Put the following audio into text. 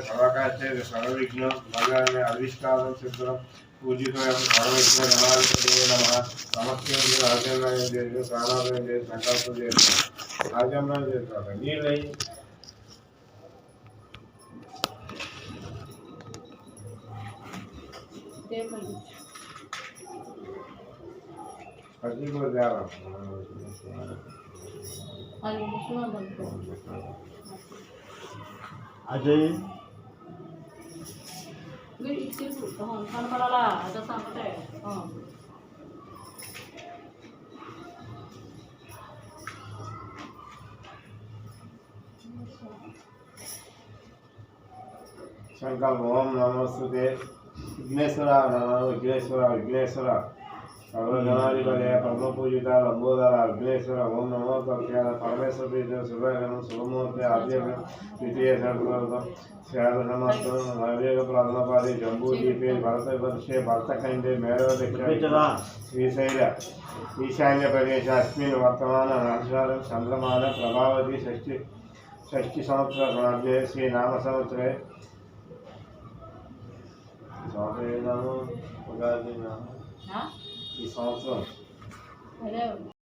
सर्वकाशे सर्वविघ्न भगवान अविष्कारं सिद्धं पूजितोऽयं सर्वविघ्न गणाधिपतये नमः नमस्ते राजनाय प्राणाय संकल्प राजनाय नीलै अजी को जा रहा अजय कनपडाला आता सांगते संकल्प ओम नमोस्तुते विघ्नेश्वरा नमो विघ्नेश्वरा विघ्नेश्वरा सर्वगणाधिपतये पद्मपूजिता लंबोदरा विघ्नेश्वर ओम नमो तस्याय परमेश्वर प्रीति शुभगण शुभमूर्ति आद्य द्वितीय सर्वोत्तम श्यामसमस्त नवयोग प्राणपादि जम्बूदीपे भरतवर्षे भरतखंडे मेरवदक्षिणा श्रीशैल ईशान्य प्रदेश अस्मिन् वर्तमान नक्षत्रं चंद्रमान प्रभावती षष्ठी संवत्सर श्री नाम संवत्सरे स्वामी नाम उगादि नाम ఈ సంవత్సరం